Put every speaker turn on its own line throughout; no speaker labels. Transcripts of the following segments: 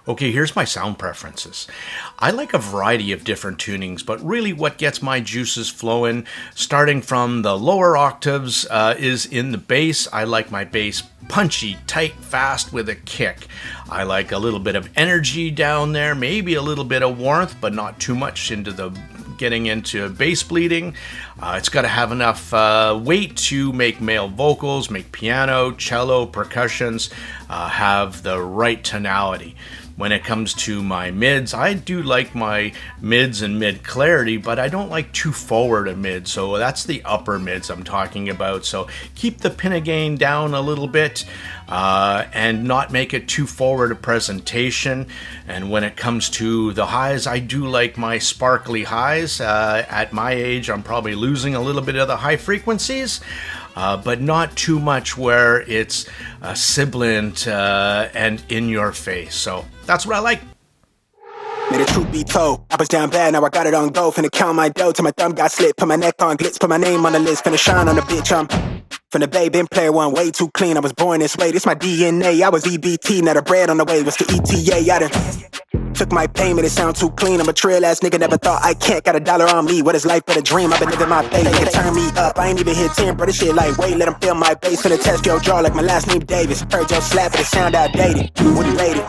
Okay, here's my sound preferences. I like a variety of different tunings, but really what gets my juices flowing, starting from the lower octaves, is in the bass. I like my bass punchy, tight, fast with a kick. I like a little bit of energy down there, maybe a little bit of warmth, but not too much into the getting into bass bleeding. It's got to have enough weight to make male vocals, make piano, cello, percussions, have the right tonality. When it comes to my mids, I do like my mids and mid clarity, but I don't like too forward a mid, so that's the upper mids I'm talking about. So keep the pinna gain down a little bit and not make it too forward a presentation. And when it comes to the highs, I do like my sparkly highs. At my age, I'm probably losing a little bit of the high frequencies. But not too much where it's sibilant and in your face. So that's what I like.
May the truth be told, I was down bad, now I got it on go. Finna count my dough till my thumb got slit. Put my neck on glitz, put my name on the list. Finna shine on the bitch, I'm from the bay, been player one, way too clean. I was born this way, this my DNA. I was EBT, now the bread on the way was the ETA. I done took my payment, it sound too clean. I'm a trail ass nigga, never thought I can't. Got $1 on me, what is life but a dream? I've been living my fate, they can turn me up. I ain't even hit 10, bro, this shit like wait, let them feel my bass. Finna test your jaw like my last name Davis. Heard your slap, but it sound outdated. Wouldn't rate it.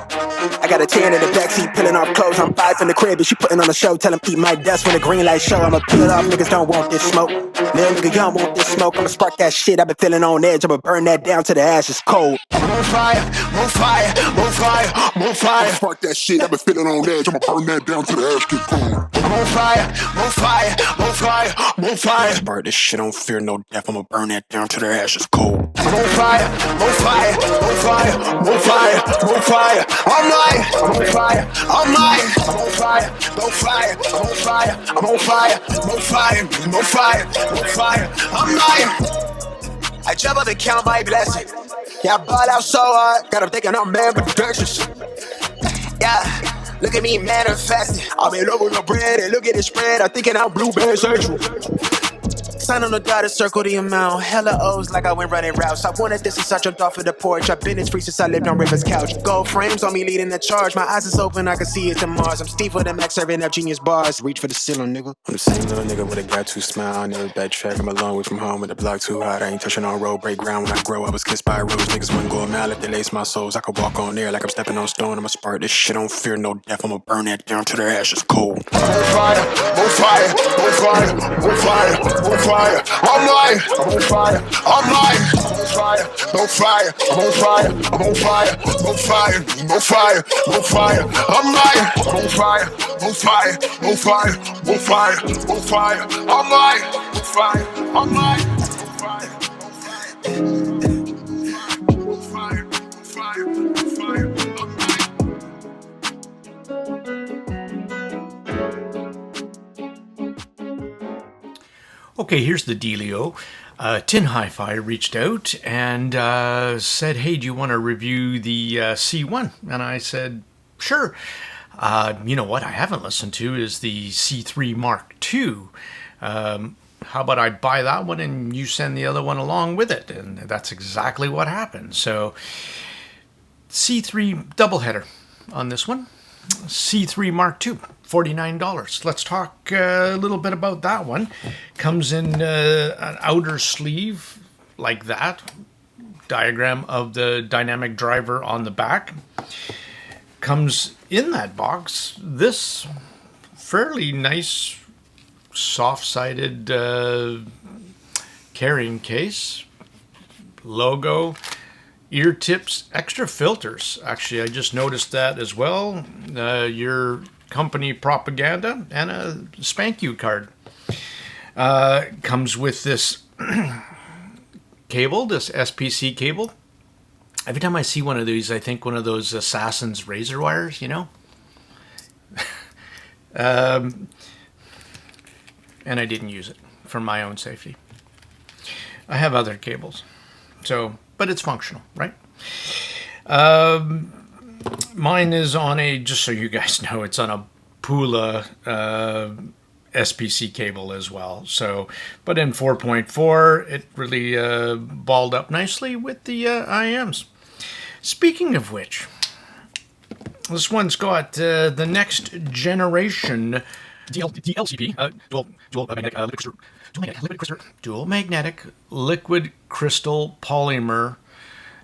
I got a 10 in the backseat, peeling off clothes. I'm 5 in the crib, and she putting on a show. Tell him eat my dust when the green light show. I'ma peel it off, niggas don't want this smoke. Little nigga, you don't want this smoke. I'ma spark that shit, I've been feeling on edge. I'ma burn that down to the ashes cold.
I'm on fire, on fire, on fire, on fire.
Spark that shit, I've been feeling on edge. I'ma burn that down to the ash get cold.
I'm on fire, on fire, on fire, on fire.
Spark this shit, don't fear no death. I'ma burn that down to the ashes cold.
I'm on fire, on fire, on fire, on fire, on fire. I'm lying, I'm on fire, I'm lying, I'm on fire, no fire, I'm on fire, I'm on fire, no fire, no fire, no fire. I'm lying. I jump up and count my blessings. Yeah, I ball out so hard, got them thinking I'm man with productions. Yeah, look at me manifesting. I'm in love with the bread and look at it spread. I'm thinking I'm blueberry central. Sign on the dotted circle the amount. Hella O's like I went running routes. I wanted this since I jumped off of the porch. I've been in free since I lived on River's couch. Gold frames on me leading the charge. My eyes is open, I can see it to Mars. I'm Steve with the Max serving up genius bars. Reach for the ceiling, nigga. I'm the same little nigga with a gratitude smile. I never backtrack. I'm a long way from home with the block too hot. I ain't touching on road, break ground when I grow. I was kissed by a rose. Niggas wouldn't go a mile if they lace my souls. I could walk on air like I'm stepping on stone. I'ma spark this shit, don't fear no death. I'ma burn that down to their ashes cold. On fire, on fire, on fire, on fire, on fire. I'm lying, I'm on fire, I'm lying, I'm on fire, no fire, I'm on fire, I'm on fire, no fire, no fire, no fire. I'm lying, I'm on fire, no fire, no fire, no fire, no fire. I'm lying, no fire, I'm lying, no fire, no fire, no fire, no fire.
Okay, here's the dealio. TINHIFi reached out and said, hey, do you want to review the C1? And I said, sure. You know what I haven't listened to is the C3 Mark II. How about I buy that one and you send the other one along with it? And that's exactly what happened. So C3 doubleheader on this one. C3 Mark II, $49. Let's talk a little bit about that one. Comes in an outer sleeve like that. Diagram of the dynamic driver on the back. Comes in that box this fairly nice soft-sided carrying case. Logo. Ear tips, extra filters. Actually, I just noticed that as well. Your company propaganda and a spank you card. Comes with this cable, this SPC cable. Every time I see one of these, I think one of those Assassin's razor wires, you know? And I didn't use it for my own safety. I have other cables. But it's functional, right? Mine is on a, just so you guys know, it's on a Pula SPC cable as well. So, but in 4.4, it really balled up nicely with the IEM'S. Speaking of which, This one's got the next generation DLCP, dual magnetic liquid crystal polymer.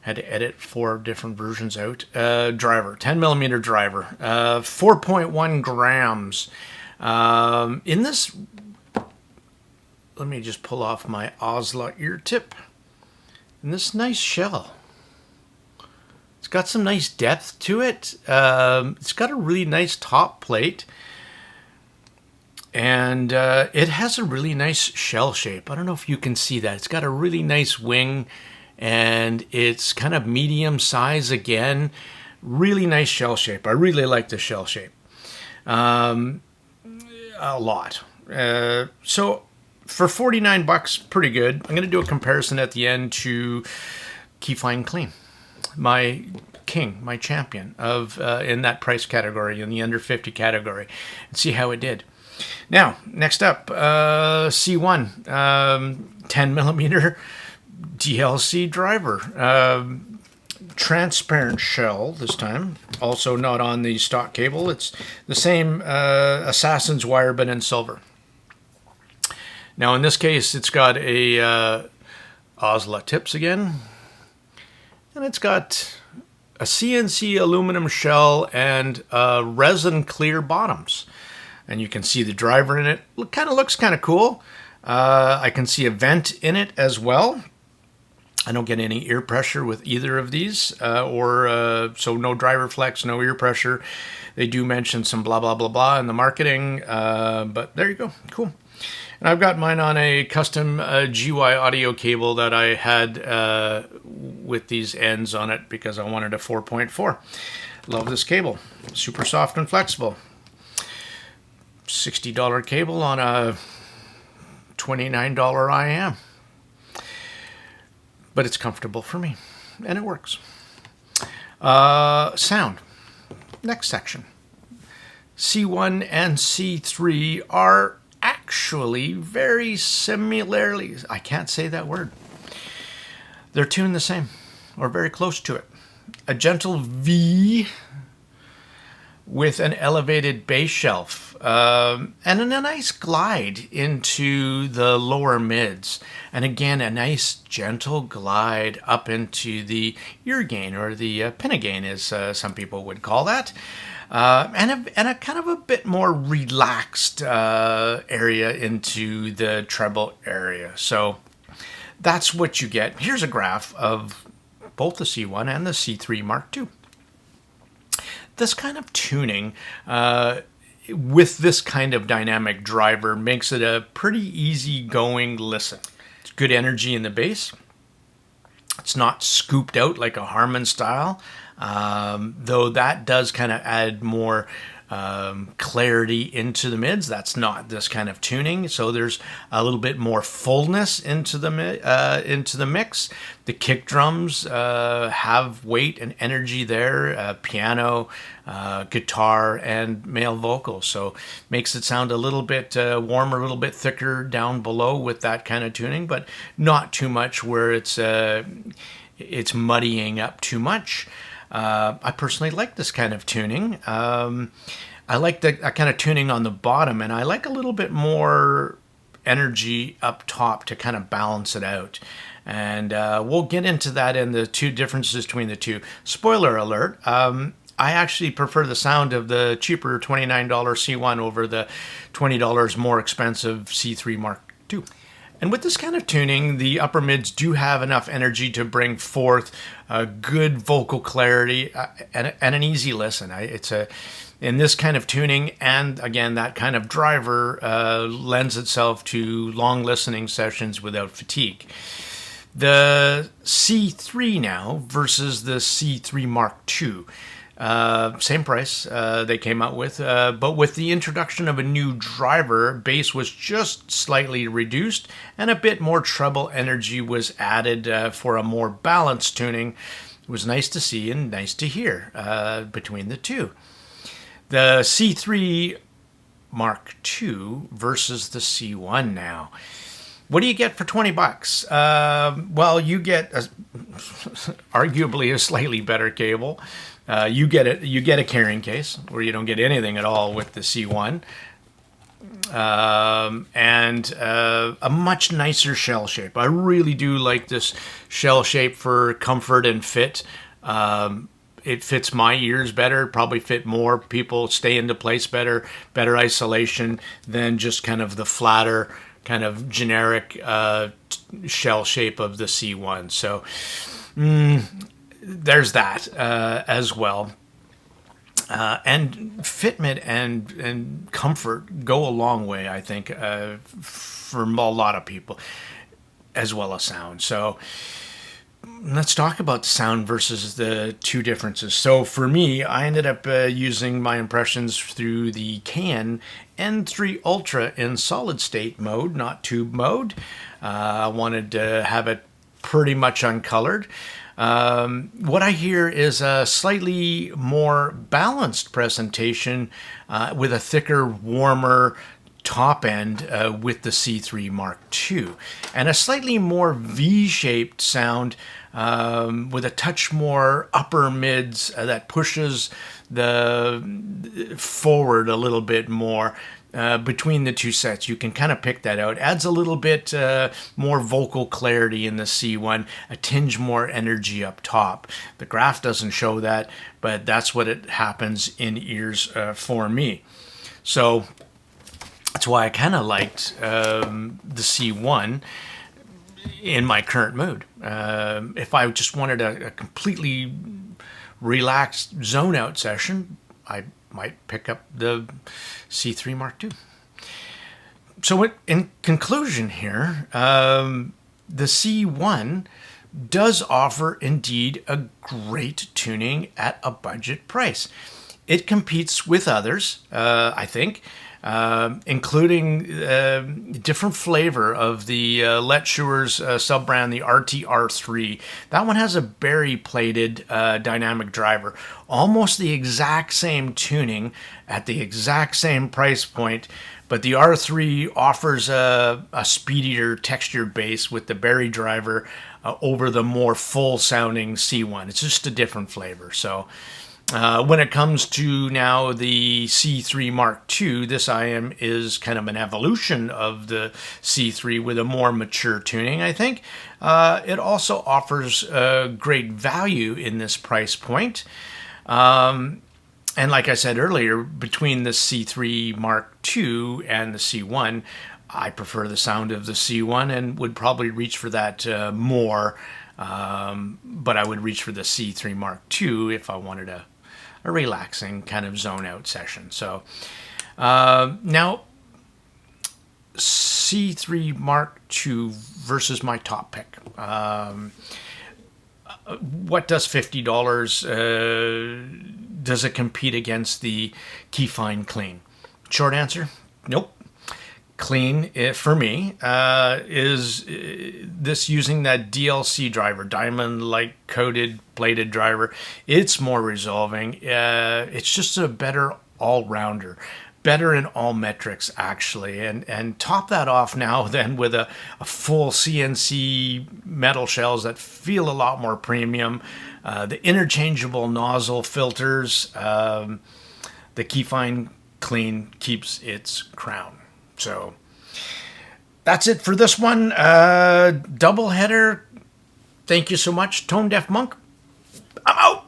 Had to edit 4 different versions out. Driver, 10 millimeter driver, 4.1 grams. In this, let me just pull off my Osla ear tip. In this nice shell. It's got some nice depth to it. It's got a really nice top plate. And it has a really nice shell shape. I don't know if you can see that. It's got a really nice wing. And it's kind of medium size again. Really nice shell shape. I really like the shell shape. A lot. So for $49, pretty good. I'm going to do a comparison at the end to KEFINE KLEAN. My king, my champion of in that price category, in the under 50 category, and see how it did. Now, next up, C1, 10 millimeter DLC driver, transparent shell this time. Also not on the stock cable. It's the same Assassin's wire, but in silver. Now, in this case, it's got a Osla tips again. And it's got a CNC aluminum shell and resin clear bottoms. And you can see the driver in it. Kind of looks kind of cool. I can see a vent in it as well. I don't get any ear pressure with either of these, so no driver flex, no ear pressure. They do mention some blah, blah, blah, blah in the marketing, but there you go. Cool. And I've got mine on a custom GY audio cable that I had with these ends on it because I wanted a 4.4. Love this cable. Super soft and flexible. $60 cable on a $29 IEM. But it's comfortable for me, and it works. Sound. Next section. C1 and C3 are actually very similarly, I can't say that word. They're tuned the same, or very close to it. A gentle V with an elevated bass shelf, and a nice glide into the lower mids. And again, a nice gentle glide up into the ear gain, or the pinna gain, as some people would call that. And a kind of a bit more relaxed area into the treble area. So that's what you get. Here's a graph of both the C1 and the C3 Mark II. This kind of tuning with this kind of dynamic driver makes it a pretty easy-going listen. It's good energy in the bass. It's not scooped out like a Harman style, though that does kind of add more clarity into the mids. That's not this kind of tuning, so there's a little bit more fullness into the mix. The kick drums have weight and energy there, piano, guitar, and male vocals, so makes it sound a little bit warmer, a little bit thicker down below with that kind of tuning, but not too much where it's muddying up too much. I personally like this kind of tuning. I like that kind of tuning on the bottom, and I like a little bit more energy up top to kind of balance it out. And we'll get into that in the two differences between the two. Spoiler alert, I actually prefer the sound of the cheaper $29 C1 over the $20 more expensive C3 Mark II. And with this kind of tuning, the upper mids do have enough energy to bring forth a good vocal clarity and an easy listen. In this kind of tuning, and again, that kind of driver lends itself to long listening sessions without fatigue. The C3 now versus the C3 Mark II. Same price they came out with, but with the introduction of a new driver, bass was just slightly reduced and a bit more treble energy was added for a more balanced tuning. It was nice to see and nice to hear between the two. The C3 Mark II versus the C1 now. What do you get for $20? Well, you get arguably a slightly better cable. You get a carrying case where you don't get anything at all with the C1. And a much nicer shell shape. I really do like this shell shape for comfort and fit. It fits my ears better, probably fit more people, stay into place better isolation than just kind of the flatter, kind of generic shell shape of the C1. So there's that as well. And fitment and comfort go a long way, I think, for a lot of people, as well as sound. So let's talk about the sound versus the two differences. So for me, I ended up using my impressions through the KEFINE N3 Ultra in solid state mode, not tube mode. I wanted to have it pretty much uncolored. What I hear is a slightly more balanced presentation with a thicker, warmer top end with the C3 Mark II, and a slightly more V-shaped sound with a touch more upper mids that pushes the forward a little bit more. Between the two sets, you can kind of pick that out. Adds a little bit more vocal clarity in the C1, a tinge more energy up top. The graph doesn't show that, but that's what it happens in ears for me. So that's why I kind of liked the C1 in my current mood. If I just wanted a completely relaxed zone out session, I might pick up the C3 Mark II. So in conclusion here, the C1 does offer indeed a great tuning at a budget price. It competes with others, I think, including different flavor of the Letschuer's sub-brand, the RTR3. That one has a berry-plated dynamic driver, almost the exact same tuning at the exact same price point, but the R3 offers a speedier textured bass with the berry driver over the more full-sounding C1. It's just a different flavor. So when it comes to now the C3 Mark II, this IEM is kind of an evolution of the C3 with a more mature tuning, I think. It also offers great value in this price point. And like I said earlier, between the C3 Mark II and the C1, I prefer the sound of the C1 and would probably reach for that more. But I would reach for the C3 Mark II if I wanted a relaxing kind of zone out session. So now C3 Mark II versus my top pick. What does $50? Does it compete against the KEFINE Clean? Short answer, nope. Clean, for me, is this using that DLC driver, diamond-like coated plated driver. It's more resolving. It's just a better all-rounder, better in all metrics, actually. And top that off now then with a full CNC metal shells that feel a lot more premium. The interchangeable nozzle filters. The KEFINE Clean keeps its crown. So that's it for this one. Double header. Thank you so much, Tone Deaf Monk. I'm out.